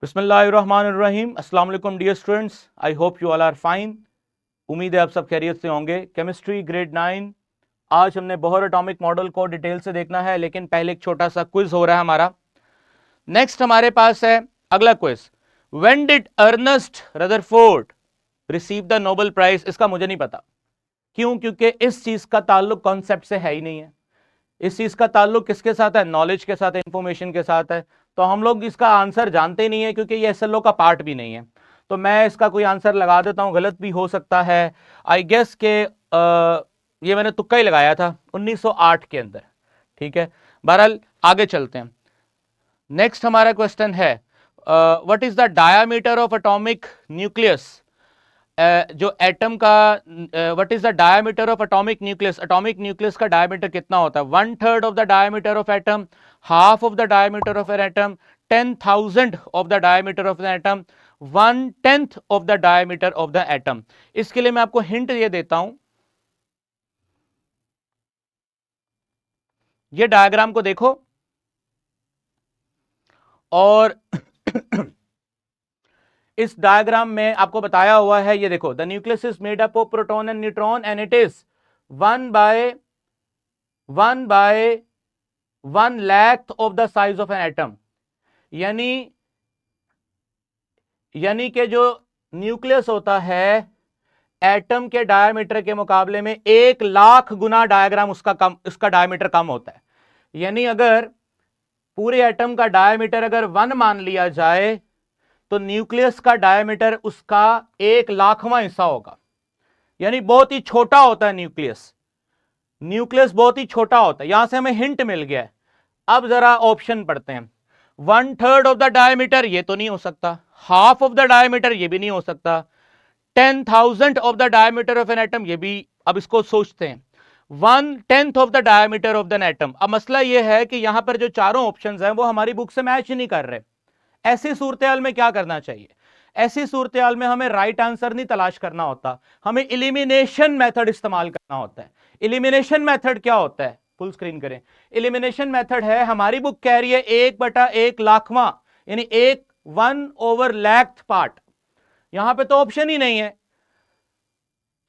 बिस्मिल्लाहिर्रहमानिर्रहीम। अस्सलाम वालेकुम dear students, I hope you all are fine. उम्मीद है आप सब खैरियत से होंगे। केमिस्ट्री ग्रेड 9, आज हमने बोहर एटॉमिक मॉडल को डिटेल से देखना है, लेकिन पहले एक छोटा सा क्विज हो रहा है हमारा। नेक्स्ट हमारे पास है अगला quiz, when did Ernest Rutherford receive the Nobel prize. इसका मुझे नहीं पता, क्यों? क्योंकि इस चीज का ताल्लुक कॉन्सेप्ट से है ही नहीं है। इस चीज का ताल्लुक किसके साथ है? नॉलेज के साथ, इंफॉर्मेशन के साथ है। तो हम लोग इसका आंसर जानते नहीं है, क्योंकि ये एसएलओ का पार्ट भी नहीं है। तो मैं इसका कोई आंसर लगा देता हूं, गलत भी हो सकता है। आई गेस के ये मैंने तुक्का ही लगाया था 1908 के अंदर। ठीक है, बहरहाल आगे चलते हैं। नेक्स्ट हमारा क्वेश्चन है, what is the diameter of atomic nucleus. जो एटम का what is the diameter of atomic nucleus. Atomic nucleus का डायमीटर कितना होता है? 1/3 of the diameter of atom, half of the diameter of an atom, 10,000 of the diameter of an atom, 1/10 of the diameter of the atom. इसके लिए मैं आपको hint ये देता हूं, ये डायग्राम को देखो और इस डायग्राम में आपको बताया हुआ है, ये देखो, the nucleus is made up of proton and neutron and it is 1/1 of the size of an atom. यानी कि जो न्यूक्लियस होता है एटम के डायमीटर के मुकाबले में 1,00,000 गुना डायग्राम उसका डायमीटर कम होता है। यानी अगर पूरे एटम का डायमीटर अगर 1 मान लिया जाए, तो न्यूक्लियस का डायमीटर उसका 1,00,000वां हिस्सा होगा। यानी बहुत ही छोटा होता है न्यूक्लियस बहुत ही छोटा होता है। यहां से हमें हिंट मिल गया है। अब जरा ऑप्शन पढ़ते हैं। 1/3 ऑफ द डायमीटर, ये तो नहीं हो सकता। हाफ ऑफ द डायमीटर, ये भी नहीं हो सकता। 10,000 of the diameter of an atom, ये भी। अब इसको सोचते हैं, 1/10 of the diameter of the atom. अब मसला यह है कि यहां पर जो चारों ऑप्शंस हैं वो हमारी बुक से मैच ही नहीं कर रहे। ऐसी सूरत में क्या करना चाहिए? ऐसी सूरत में हमें राइट आंसर नहीं तलाश करना होता, हमें इलिमिनेशन मेथड इस्तेमाल करना होता है। इलिमिनेशन मेथड क्या होता है? फुल स्क्रीन करें। इलिमिनेशन मेथड है, हमारी बुक कह रही है 1/1,00,000वां, यानी 1/1 पार्ट। यहां पे तो ऑप्शन ही नहीं है।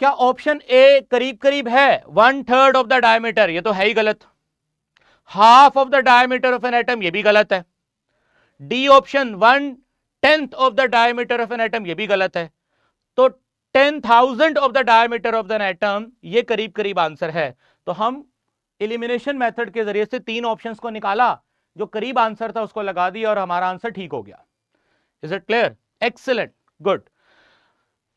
क्या ऑप्शन ए करीब करीब है? 1/3 ऑफ द डायमीटर, ये तो है ही गलत। Half of the diameter of an atom, ये भी गलत है। D option 1/10 of the diameter of an atom, ये भी गलत है। तो 10,000 of the diameter of the atom, ये करीब करीब आंसर है। तो हम एलिमिनेशन मेथड के जरिए से 3 ऑप्शंस को निकाला, जो करीब आंसर था उसको लगा दिया और हमारा आंसर ठीक हो गया। Is it clear? Excellent, good.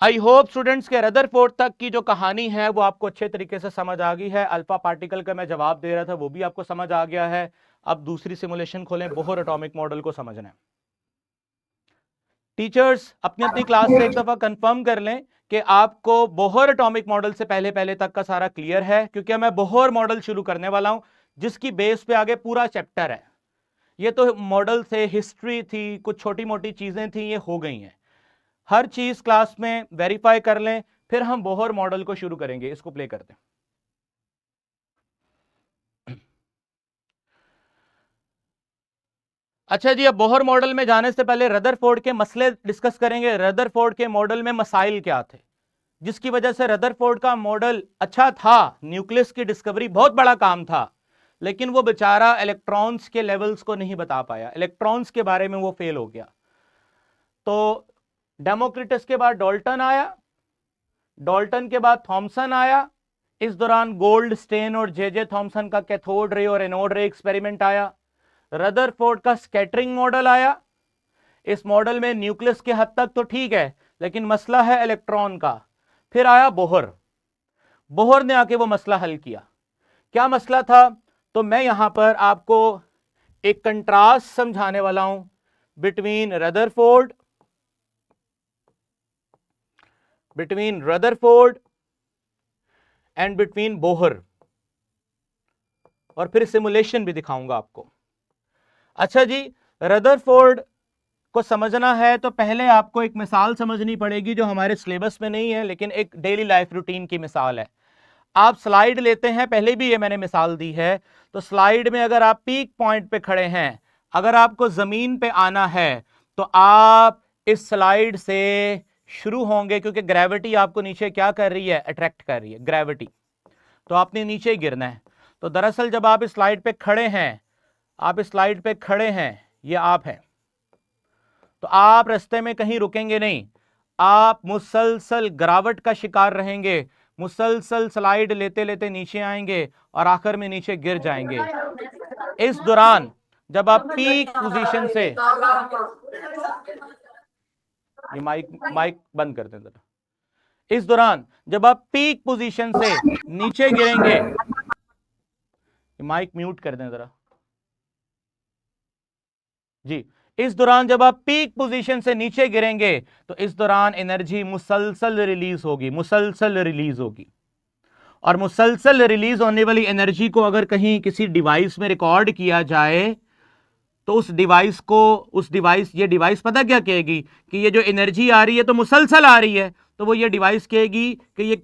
I hope students के रदरफोर्ड तक की जो कहानी है वो आपको अच्छे तरीके से समझ आ गई है। अल्फा पार्टिकल का मैं जवाब दे रहा था, वो भी आपको समझ आ गया है। अब दूसरी सिमुलेशन खोलें, बोहर एटॉमिक मॉडल को समझना है। टीचर्स अपनी अपनी क्लास से एक दफा कंफर्म कर लें कि आपको बोहर एटॉमिक मॉडल से पहले पहले तक का सारा क्लियर है, क्योंकि मैं बोहर मॉडल शुरू करने वाला हूं, जिसकी बेस पे आगे पूरा चैप्टर है। ये तो मॉडल थे, हिस्ट्री थी, कुछ छोटी मोटी चीजें थी, ये हो गई हैं। हर चीज क्लास में वेरीफाई कर लें, फिर हम बोहर मॉडल को शुरू करेंगे। इसको प्ले करते हैं। अच्छा जी, अब बोहर मॉडल में जाने से पहले रदरफोर्ड के मसले डिस्कस करेंगे। रदरफोर्ड के मॉडल में मसाइल क्या थे, जिसकी वजह से रदरफोर्ड का मॉडल अच्छा था। न्यूक्लियस की डिस्कवरी बहुत बड़ा काम था, लेकिन वो बेचारा इलेक्ट्रॉन्स के लेवल्स को नहीं बता पाया। इलेक्ट्रॉन्स के बारे में वो फेल हो गया। तो डेमोक्रिटस के बाद डाल्टन आया, डाल्टन के बाद थॉमसन आया। इस दौरान गोल्ड स्टेन और जे थॉमसन का कैथोड रे और एनोड रे एक्सपेरिमेंट आया। रदरफोर्ड का स्कैटरिंग मॉडल आया। इस मॉडल में न्यूक्लियस के हद तक तो ठीक है, लेकिन मसला है इलेक्ट्रॉन का। फिर आया बोहर। बोहर ने आके वो मसला हल किया। क्या मसला था? तो मैं यहां पर आपको एक कंट्रास्ट समझाने वाला हूं between Rutherford and between Bohr, और फिर सिमुलेशन भी दिखाऊंगा आपको। अच्छा जी, रदरफोर्ड को समझना है तो पहले आपको एक मिसाल समझनी पड़ेगी, जो हमारे सिलेबस में नहीं है, लेकिन एक डेली लाइफ रूटीन की मिसाल है। आप स्लाइड लेते हैं, पहले भी ये मैंने मिसाल दी है। तो स्लाइड में अगर आप पीक पॉइंट पे खड़े हैं, अगर आपको जमीन पे आना है, तो तो आप इस स्लाइड से शुरू होंगे, क्योंकि ग्रेविटी आपको नीचे क्या कर रही है, अट्रैक्ट कर रही है ग्रेविटी, तो आपने नीचे गिरना है। तो दरअसल जब आप इस स्लाइड पे खड़े हैं, आप इस स्लाइड पे खड़े हैं, ये आप हैं, तो आप रास्ते में कहीं रुकेंगे नहीं, आप मुसलसल गिरावट का शिकार रहेंगे, मुसलसल स्लाइड लेते लेते नीचे आएंगे और आखिर में नीचे गिर जाएंगे। इस दौरान जब आप पीक पोजीशन से, ये माइक बंद कर दें जरा, इस दौरान जब आप पीक पोजीशन से नीचे गिरेंगे, माइक म्यूट कर दें जरा जी, इस दौरान जब आप पीक पोजीशन से नीचे गिरेंगे तो इस दौरान एनर्जी मुसलसल रिलीज होगी, मुसलसल रिलीज होगी। और मुसलसल रिलीज होने वाली एनर्जी को अगर कहीं किसी डिवाइस में रिकॉर्ड किया जाए तो उस डिवाइस ये डिवाइस पता क्या कहेगी कि ये जो एनर्जी आ रही है तो मुसलसल आ रही है, तो वो ये डिवाइस कहेगी कि ये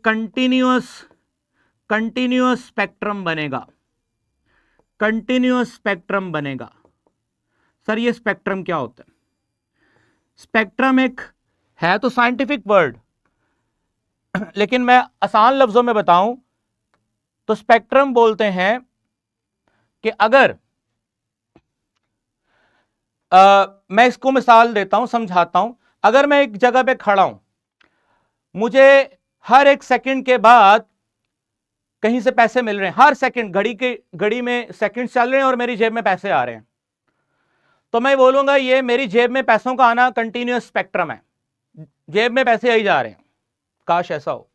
कंटिन्यूअस स्पेक्ट्रम बनेगा, कंटिन्यूअस स्पेक्ट्रम बनेगा। सर ये स्पेक्ट्रम क्या होता है? स्पेक्ट्रम एक है तो साइंटिफिक वर्ड, लेकिन मैं आसान लफ्जों में बताऊं तो स्पेक्ट्रम बोलते हैं कि अगर मैं इसको मिसाल देता हूं, समझाता हूं। अगर मैं एक जगह पे खड़ा हूं, मुझे हर एक सेकंड के बाद कहीं से पैसे मिल रहे हैं, हर सेकंड घड़ी में सेकंड चल रहे हैं और मेरी जेब में पैसे आ रहे हैं, तो मैं बोलूंगा ये मेरी जेब में पैसों का आना कंटिन्यूअस स्पेक्ट्रम है, जेब में पैसे आई जा रहे हैं, काश ऐसा हो।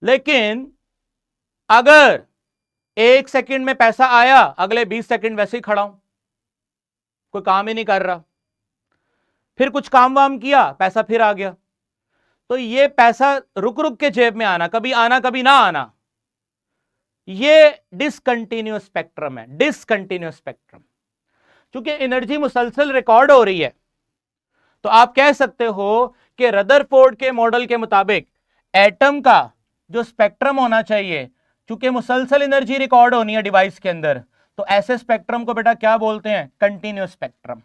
लेकिन अगर एक सेकंड में पैसा आया, अगले 20 सेकंड वैसे ही खड़ा हूं, कोई काम ही नहीं कर रहा, फिर कुछ काम वाम किया, पैसा फिर आ गया, तो ये पैसा रुक रुक के जेब में आना कभी ना आना, ये डिसकंटिन्यूअस स्पेक्ट्रम है, डिसकंटिन्यूअस स्पेक्ट्रम। क्योंकि एनर्जी मुसलसल रिकॉर्ड हो रही है, तो आप कह सकते हो कि रदरफोर्ड के मॉडल के मुताबिक एटम का जो स्पेक्ट्रम होना चाहिए, क्योंकि मुसलसल एनर्जी रिकॉर्ड होनी है डिवाइस के अंदर, तो ऐसे स्पेक्ट्रम को बेटा क्या बोलते हैं? Continuous spectrum.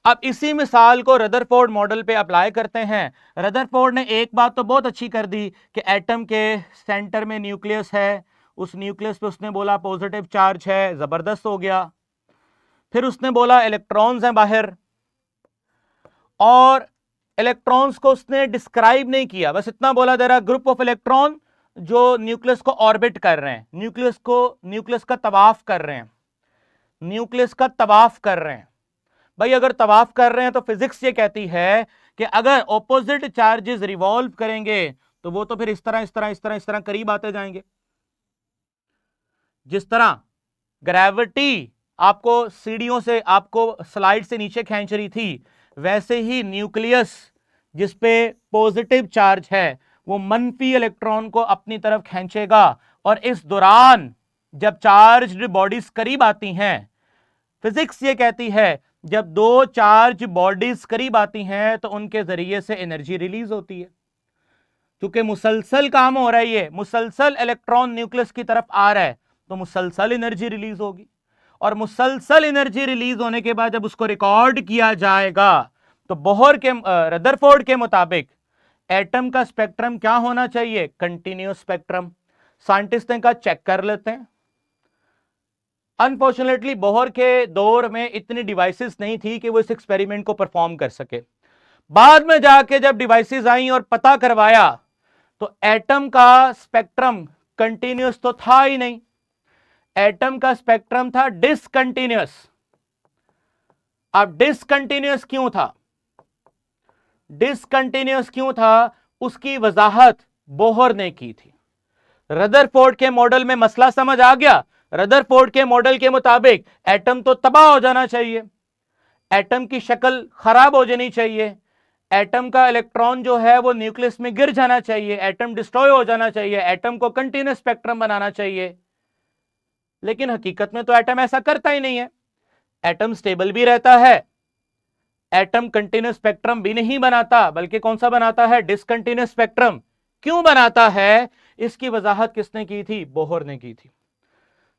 अब इसी मिसाल को रदरफोर्ड मॉडल पे अप्लाई करते हैं। रदरफोर्ड ने एक बात तो बहुत अच्छी कर दी कि एटम के सेंटर में न्यूक्लियस है, उस न्यूक्लियस पे उसने बोला पॉजिटिव चार्ज है, जबरदस्त हो गया। फिर उसने बोला इलेक्ट्रॉन्स हैं बाहर, और इलेक्ट्रॉन्स को उसने डिस्क्राइब नहीं किया, बस इतना बोला दे रहा ग्रुप ऑफ इलेक्ट्रॉन जो न्यूक्लियस को ऑर्बिट कर रहे हैं, न्यूक्लियस का तवाफ कर रहे हैं, न्यूक्लियस का तवाफ कर रहे हैं। भाई अगर तवाफ कर रहे हैं तो फिजिक्स ये कहती है कि अगर ऑपोजिट चार्जेस रिवॉल्व करेंगे तो वो तो फिर इस तरह करीब आते जाएंगे। जिस तरह ग्रेविटी आपको सीढ़ियों से, आपको स्लाइड से नीचे खींच रही थी, वैसे ही न्यूक्लियस जिस पे पॉजिटिव चार्ज है वो मनफी इलेक्ट्रॉन को अपनी तरफ खींचेगा। और इस दौरान जब चार्ज्ड बॉडीज करीब आती हैं, फिजिक्स ये कहती है जब दो चार्ज बॉडीज करीब आती हैं तो उनके जरिए से एनर्जी रिलीज होती है। क्योंकि मुसलसल काम हो रहा है, ये मुसलसल इलेक्ट्रॉन न्यूक्लियस की तरफ आ रहा है, तो मुसलसल एनर्जी रिलीज होगी। और मुसलसल एनर्जी रिलीज होने के बाद जब उसको रिकॉर्ड किया जाएगा तो रदरफोर्ड के मुताबिक एटम का स्पेक्ट्रम क्या होना चाहिए? Continuous spectrum. साइंटिस्ट ने कहा चेक कर लेते हैं। अनफॉर्चुनेटली बोहर के दौर में इतनी डिवाइसेस नहीं थी कि वो इस एक्सपेरिमेंट को परफॉर्म कर सके। बाद में जाके जब डिवाइसेस आई और पता करवाया तो एटम का स्पेक्ट्रम कंटिन्यूअस तो था ही नहीं, एटम का स्पेक्ट्रम था डिसकंटिन्यूअस। अब डिसकंटिन्यूअस क्यों था? डिसकंटिन्यूअस क्यों था उसकी वजाहत बोहर ने की थी। रदरफोर्ड के मॉडल में मसला समझ आ गया। रदरफोर्ड के मॉडल के मुताबिक एटम तो तबाह हो जाना चाहिए, एटम की शक्ल खराब हो जानी चाहिए, एटम का इलेक्ट्रॉन जो है वो न्यूक्लियस में गिर जाना चाहिए, एटम डिस्ट्रॉय हो जाना चाहिए, एटम को कंटिन्यूअस स्पेक्ट्रम बनाना चाहिए। लेकिन हकीकत में तो एटम ऐसा करता ही नहीं है। एटम स्टेबल भी रहता है, एटम कंटिन्यूअस स्पेक्ट्रम भी नहीं बनाता, बल्कि कौन सा बनाता है? Discontinuous spectrum. क्यों बनाता है? इसकी वजाहत किसने की थी? बोहर ने की थी।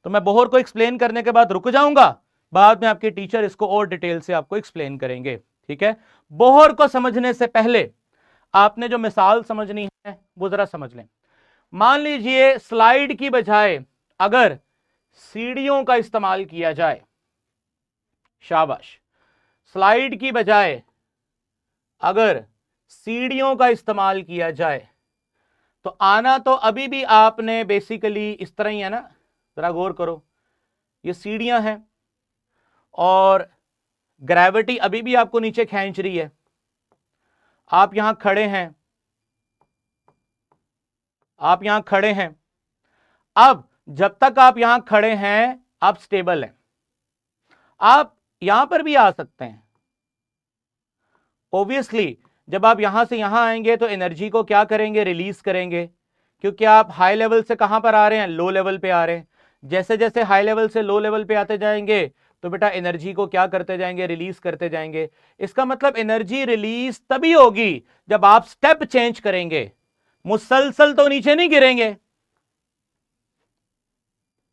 तो मैं बोहर को एक्सप्लेन करने के बाद रुक जाऊंगा, बाद में आपके टीचर इसको और डिटेल से आपको एक्सप्लेन करेंगे, ठीक है। बोहर को समझने से पहले आपने जो मिसाल समझनी है वो जरा समझ लें। मान लीजिए स्लाइड की बजाय अगर सीढ़ियों का इस्तेमाल किया जाए, शाबाश, स्लाइड की बजाय अगर सीढ़ियों का इस्तेमाल किया जाए तो आना तो अभी भी आपने बेसिकली इस तरह ही है ना, जरा गौर करो, ये सीढ़ियां हैं और ग्रेविटी अभी भी आपको नीचे खींच रही है। आप यहां खड़े हैं, आप यहां खड़े हैं, अब जब तक आप यहां खड़े हैं आप स्टेबल हैं, आप यहां पर भी आ सकते हैं। ऑब्वियसली जब आप यहां से यहां आएंगे तो एनर्जी को क्या करेंगे, रिलीज करेंगे, क्योंकि आप हाई लेवल से कहां पर आ रहे हैं, लो लेवल पे आ रहे हैं। जैसे जैसे हाई लेवल से लो लेवल पे आते जाएंगे तो बेटा एनर्जी को क्या करते जाएंगे, रिलीज करते जाएंगे। इसका मतलब एनर्जी रिलीज तभी होगी जब आप स्टेप चेंज करेंगे, मुसलसल तो नीचे नहीं गिरेंगे।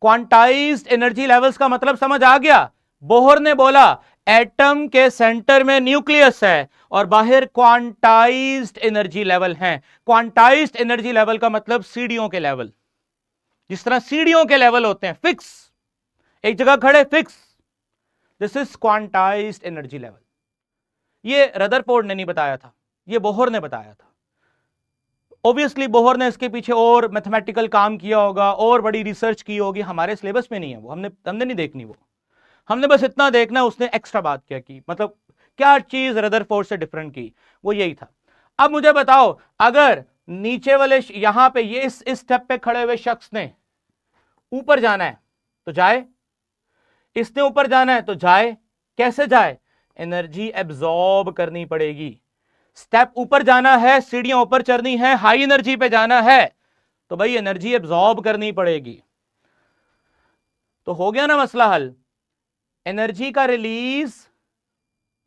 क्वांटाइज्ड एनर्जी लेवल्स का मतलब समझ आ गया। बोहर ने बोला एटम के सेंटर में न्यूक्लियस है और बाहर क्वांटाइज्ड एनर्जी लेवल है। क्वांटाइज्ड एनर्जी लेवल का मतलब सीढ़ियों के लेवल, जिस तरह सीढ़ियों के लेवल होते हैं फिक्स, एक जगह खड़े fix, this is quantized energy level. ये रदरफोर्ड ने नहीं बताया था, ये बोहर ने बताया था। ऑब्वियसली बोहर ने इसके पीछे और मैथमेटिकल काम किया होगा और बड़ी रिसर्च की होगी, हमारे सिलेबस में नहीं है वो, हमने नहीं देखनी वो, हमने बस इतना देखना उसने एक्स्ट्रा बात क्या की, मतलब क्या चीज रदरफोर्ड से डिफरेंट की, वो यही था। अब मुझे बताओ अगर नीचे वाले यहां पे ये इस स्टेप पे खड़े हुए शख्स ने ऊपर जाना है तो जाए, इसने ऊपर जाना है तो जाए, कैसे जाए, एनर्जी एब्जॉर्ब करनी पड़ेगी। स्टेप ऊपर जाना है, सीढ़ियां ऊपर चढ़नी है, हाई एनर्जी पे जाना है तो भाई एनर्जी एब्जॉर्ब करनी पड़ेगी। तो हो गया ना मसला हल। एनर्जी का रिलीज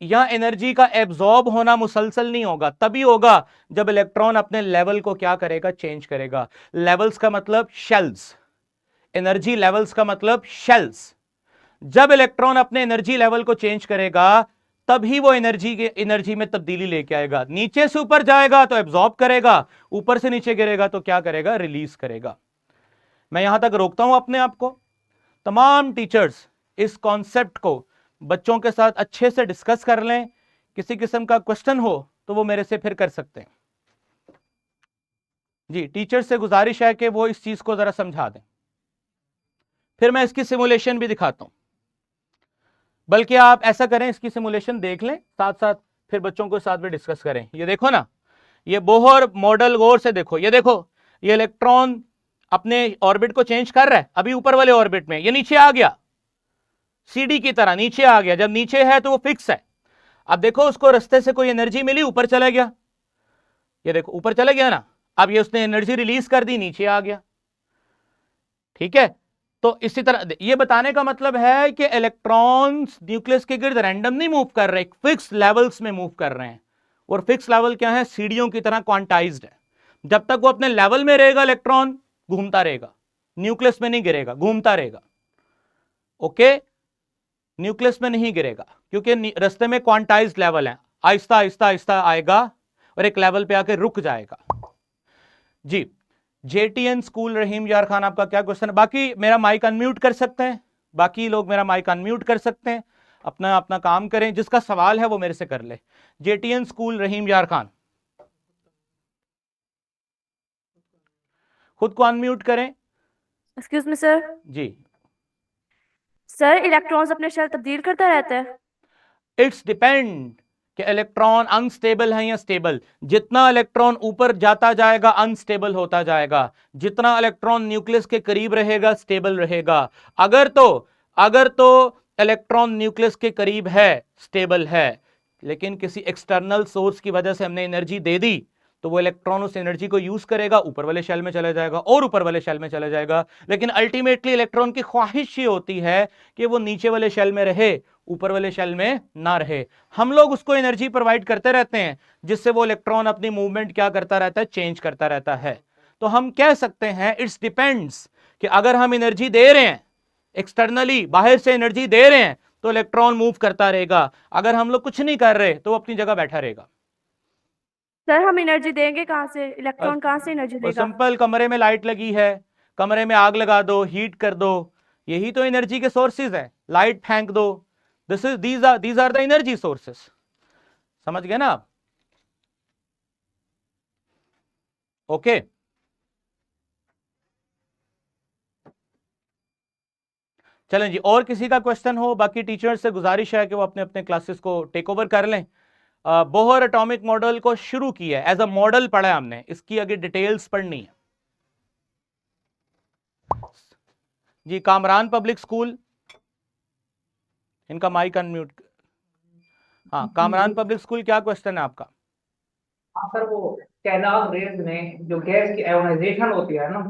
या एनर्जी का एब्जॉर्ब होना मुसलसल नहीं होगा, तभी होगा जब इलेक्ट्रॉन अपने लेवल को क्या करेगा, चेंज करेगा। लेवल्स का मतलब शेल्स, एनर्जी लेवल्स का मतलब शेल्स। जब इलेक्ट्रॉन अपने एनर्जी लेवल को चेंज करेगा तभी वो एनर्जी में तब्दीली लेके आएगा। नीचे से ऊपर जाएगा तो एब्जॉर्ब करेगा, ऊपर से नीचे गिरेगा तो क्या करेगा, रिलीज करेगा। मैं यहां तक रोकता हूं अपने आप को। तमाम टीचर्स इस कॉन्सेप्ट को बच्चों के साथ अच्छे से डिस्कस कर लें। किसी किस्म का क्वेश्चन हो तो वो मेरे से फिर कर सकते हैं। जी, टीचर से गुजारिश है कि वो इस चीज को जरा समझा दें, फिर मैं इसकी सिमुलेशन भी दिखाता हूं। बल्कि आप ऐसा करें, इसकी सिमुलेशन देख लें साथ साथ, फिर बच्चों के साथ भी डिस्कस करें। ये देखो ना, ये बोहर मॉडल गौर से देखो, ये देखो ये इलेक्ट्रॉन अपने ऑर्बिट को चेंज कर रहा है, अभी ऊपर वाले ऑर्बिट में, ये नीचे आ गया, सीडी की तरह नीचे आ गया। जब नीचे है तो वो फिक्स है। अब देखो उसको रास्ते से कोई एनर्जी मिली, ऊपर चला गया, ये देखो ऊपर चला गया ना, अब ये उसने एनर्जी रिलीज कर दी, नीचे आ गया, ठीक है। तो इसी तरह ये बताने का मतलब है कि इलेक्ट्रॉन्स न्यूक्लियस के गिर्द रैंडम नहीं मूव कर रहे, फिक्स लेवल्स में मूव कर रहे हैं। और फिक्स लेवल क्या है, सीढ़ियों की तरह क्वांटाइज्ड है। जब तक वो अपने लेवल में रहेगा इलेक्ट्रॉन घूमता रहेगा, न्यूक्लियस में नहीं गिरेगा, घूमता रहेगा। ओके, न्यूक्लियस में नहीं गिरेगा क्योंकि रास्ते में क्वांटाइज्ड लेवल है, आहिस्ता आहिस्ता आहिस्ता आएगा और एक लेवल पे आके रुक जाएगा। जी, जेटीएन स्कूल रहीम यार खान, आपका क्या क्वेश्चन है? बाकी मेरा माइक अनम्यूट कर सकते हैं, बाकी लोग मेरा माइक अनम्यूट कर सकते हैं, अपना अपना काम करें, जिसका सवाल है वो मेरे से कर ले। जेटीएन स्कूल रहीम यार खान, खुद को अनम्यूट करें। Excuse me sir. जी सर, इलेक्ट्रॉन्स अपने शेल तब्दील करता रहता है? इट्स डिपेंड कि इलेक्ट्रॉन अनस्टेबल है या स्टेबल। जितना इलेक्ट्रॉन ऊपर जाता जाएगा अनस्टेबल होता जाएगा, जितना इलेक्ट्रॉन न्यूक्लियस के करीब रहेगा स्टेबल रहेगा। अगर तो इलेक्ट्रॉन न्यूक्लियस के करीब है, स्टेबल है, लेकिन किसी एक्सटर्नल सोर्स की वजह से हमने एनर्जी दे दी तो वो इलेक्ट्रॉन उस एनर्जी को यूज करेगा, ऊपर वाले शेल में चला जाएगा और ऊपर वाले शेल में चला जाएगा। लेकिन अल्टीमेटली इलेक्ट्रॉन की ख्वाहिश ये होती है कि वो नीचे वाले शेल में रहे, ऊपर वाले शेल में ना रहे। हम लोग उसको एनर्जी प्रोवाइड करते रहते हैं जिससे वो इलेक्ट्रॉन अपनी मूवमेंट क्या करता रहता है, चेंज करता रहता है। तो हम कह सकते हैं इट्स डिपेंड्स कि अगर हम एनर्जी दे रहे हैं, एक्सटर्नली बाहर से एनर्जी दे रहे हैं, तो इलेक्ट्रॉन मूव करता रहेगा। अगर हम लोग कुछ नहीं कर रहे तो वो अपनी जगह बैठा रहेगा। सर हम एनर्जी देंगे कहाँ से, इलेक्ट्रॉन कहाँ से एनर्जी और देगा? सिंपल, कमरे में लाइट लगी है, कमरे में आग लगा दो, हीट कर दो, यही तो एनर्जी के सोर्सेज है। लाइट फेंक दो, these are the energy sources. समझ गए ना आप? ओके। चलें जी, और किसी का क्वेश्चन हो? बाकी टीचर्स से गुजारिश है कि वो अपने अपने क्लासेस को टेक ओवर कर लें। बोहर एटॉमिक मॉडल को शुरू किया है, एज अ मॉडल पढ़ा है हमने, इसकी आगे डिटेल्स पढ़नी है जी। कामरान पब्लिक स्कूल, इनका माइक अनम्यूट। हाँ, कामरान पब्लिक स्कूल, क्या क्वेश्चन है आपका? हाँ सर, वो कैनाल रेज में जो गैस की आयोनाइजेशन होती है ना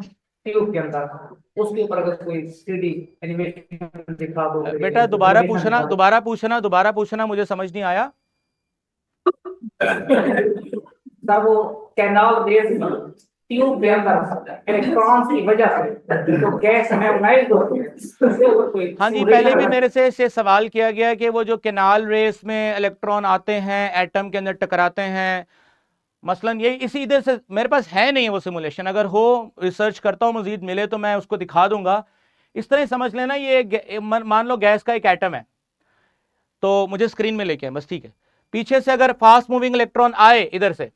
ट्यूब के अंदर, उसके ऊपर अगर कोई 3D एनिमेशन दिखा दो, बेटा दोबारा पूछना, दोबारा पूछना, दोबारा पूछना, मुझे समझ नहीं आया। सर वो कैनाल रेज में ट्यूब के अंदर इलेक्ट्रॉन्स की वजह से जो गैस आयोनाइज होती है, उसके ऊपर कोई हाँ जी, पहले भी मेरे से सवाल किया गया कि वो जो कैनाल रेस में इलेक्ट्रॉन आते हैं, एटम के अंदर टकराते हैं, मसलन यही इसी इधर से मेरे पास है नहीं है वो सिमुलेशन, अगर हो रिसर्च करता हूँ, मजीद मिले तो मैं उसको दिखा दूंगा। इस तरह समझ लेना, ये मान लो गैस का एक एटम है, तो मुझे स्क्रीन में लेके आए बस, ठीक है। पीछे से अगर फास्ट मूविंग इलेक्ट्रॉन आए इधर से,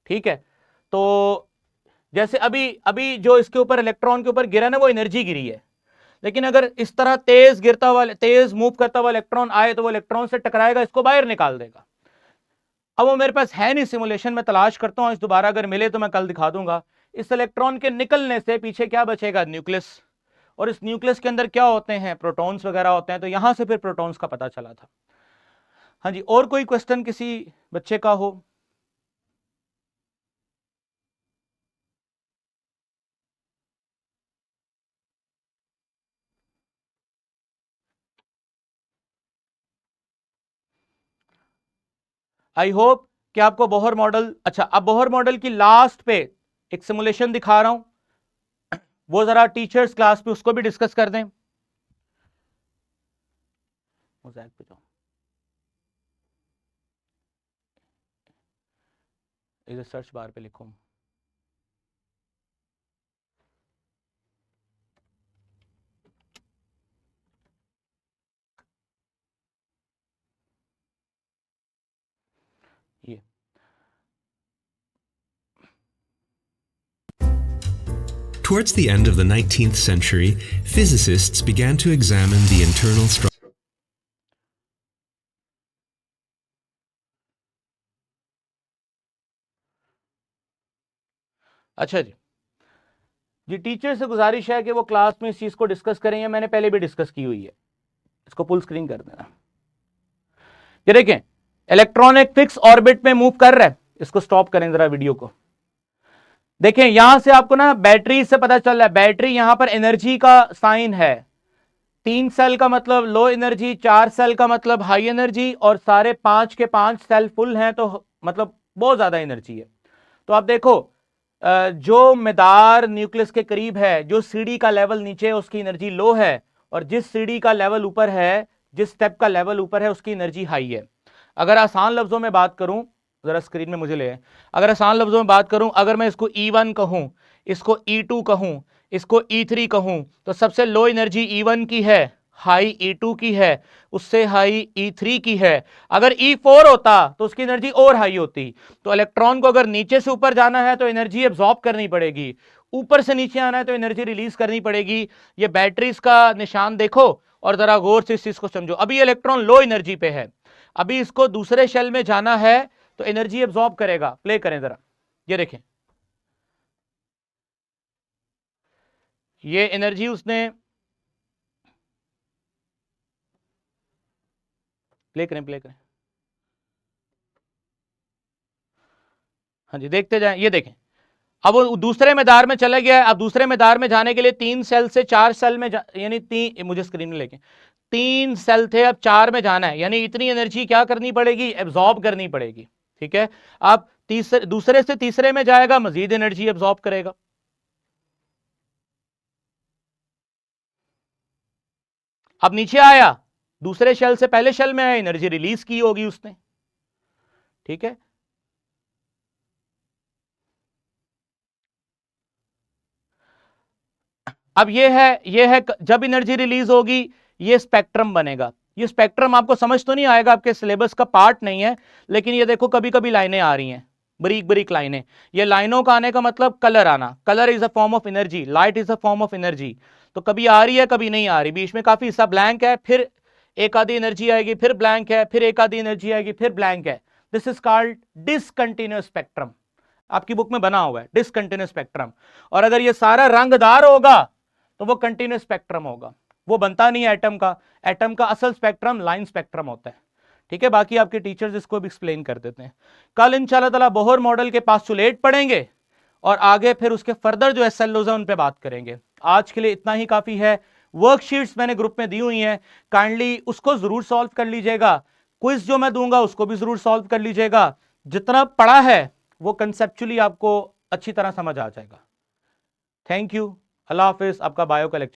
ठीक है, तो जैसे अभी अभी जो इसके ऊपर इलेक्ट्रॉन के ऊपर गिरा ना, वो एनर्जी गिरी है। लेकिन अगर इस तरह तेज गिरता हुआ, तेज मूव करता हुआ इलेक्ट्रॉन आए तो वो इलेक्ट्रॉन से टकराएगा, इसको बाहर निकाल देगा। अब वो मेरे पास है नहीं सिमुलेशन, में तलाश करता हूं, इस दोबारा अगर मिले तो मैं कल दिखा दूंगा। इस इलेक्ट्रॉन के निकलने से पीछे क्या बचेगा? न्यूक्लियस। और इस न्यूक्लियस के अंदर क्या होते हैं? प्रोटॉन्स वगैरह होते हैं। तो यहां से फिर प्रोटॉन्स का पता चला था। हाँ जी, और कोई क्वेश्चन किसी बच्चे का हो? आई होप कि आपको बोहर मॉडल, अच्छा, अब बोहर मॉडल की लास्ट पे एक सिमुलेशन दिखा रहा हूं, वो जरा टीचर्स क्लास पे उसको भी डिस्कस कर दें। मोज़ैक पे जाओ, इधर सर्च बार पे लिखो। ये Towards the end of the 19th century, physicists began to examine the internal structure. अच्छा जी, टीचर से गुजारिश है कि वो क्लास में इस चीज को डिस्कस करेंगे, मैंने पहले भी डिस्कस की हुई है। इसको फुल स्क्रीन कर देना। ये देखें, इलेक्ट्रॉन एक फिक्स ऑर्बिट में मूव कर रहा है। इसको स्टॉप करें जरा वीडियो को। देखें, यहां से आपको ना बैटरी से पता चल रहा है, बैटरी यहां पर एनर्जी का साइन है। 3 सेल का मतलब लो एनर्जी, 4 सेल का मतलब हाई एनर्जी, और सारे 5 के 5 सेल फुल हैं, तो मतलब बहुत ज्यादा एनर्जी है। तो आप देखो, जो मैदार न्यूक्लियस के करीब है, जो सीडी का लेवल नीचे है उसकी एनर्जी लो है, और जिस सीडी का लेवल ऊपर है, जिस स्टेप का लेवल ऊपर है, उसकी एनर्जी हाई है। अगर आसान लफ्जों में बात करूं, जरा स्क्रीन में मुझे ले, अगर आसान लफ्जों में बात करूं, अगर मैं इसको E1 कहूं, इसको E2 कहूं, इसको E3 कहूं, तो सबसे लो एनर्जी E1 की है, हाई E2 की है, उससे हाई E3 की है। अगर E4 होता तो उसकी एनर्जी और हाई होती। तो इलेक्ट्रॉन को अगर नीचे से ऊपर जाना है तो एनर्जी एब्जॉर्ब करनी पड़ेगी, ऊपर से नीचे आना है तो एनर्जी रिलीज करनी पड़ेगी। ये बैटरीज का निशान देखो और जरा गौर से इस चीज को समझो। अभी इलेक्ट्रॉन लो एनर्जी पे है, अभी इसको दूसरे शेल में जाना है तो एनर्जी एब्जॉर्ब करेगा। प्ले करें जरा, ये देखें, ये एनर्जी उसने, प्ले करें, प्ले करें, हाँ जी, देखते जाएं। ये देखें, अब वो दूसरे मैदार में चला गया है। अब दूसरे मैदार में जाने के लिए 3 सेल से 4 सेल में यानी मुझे स्क्रीन में लेके, 3 सेल थे, अब 4 में जाना है, यानी इतनी एनर्जी क्या करनी पड़ेगी? एब्जॉर्ब करनी पड़ेगी। ठीक है, अब दूसरे से तीसरे में जाएगा, मजीद एनर्जी एब्जॉर्ब करेगा। अब नीचे आया दूसरे शेल से पहले शेल में एनर्जी रिलीज की होगी उसने, ठीक है। अब ये है जब एनर्जी रिलीज होगी ये स्पेक्ट्रम बनेगा। ये स्पेक्ट्रम आपको समझ तो नहीं आएगा, आपके सिलेबस का पार्ट नहीं है, लेकिन ये देखो कभी कभी लाइनें आ रही हैं, बारीक बारीक लाइनें। ये लाइनों का आने का मतलब कलर आना, colour is a form of energy, light is a form of energy. तो कभी आ रही है कभी नहीं आ रही, बीच में काफी हिस्सा ब्लैंक है, फिर एक आधी एनर्जी आएगी, फिर ब्लैंक है, फिर एक आधी एनर्जी आएगी, फिर ब्लैंक है। This is called discontinuous spectrum, आपकी बुक में बना हुआ है डिसकंटिन्यूअस स्पेक्ट्रम। और अगर ये सारा रंगदार होगा तो वो कंटिन्यूअस स्पेक्ट्रम होगा, वो बनता नहीं है एटम का। एटम का असल स्पेक्ट्रम लाइन स्पेक्ट्रम होता है, ठीक है। बाकी आपके टीचर्स इसको भी एक्सप्लेन कर देते हैं। कल इंशाल्लाह ताला बोहर मॉडल के पास्टुलेट पढ़ेंगे और आगे फिर उसके फर्दर जो एसएलओज है उन पे बात करेंगे। आज के लिए इतना ही काफी है। वर्कशीट्स मैंने ग्रुप में दी हुई हैं, काइंडली उसको जरूर सॉल्व कर लीजिएगा। क्विज जो मैं दूंगा उसको भी जरूर सॉल्व कर लीजिएगा। जितना पढ़ा है वो कंसेप्चुअली आपको अच्छी तरह समझ आ जाएगा। थैंक यू, अल्लाह हाफिज। आपका बायो का लेक्चर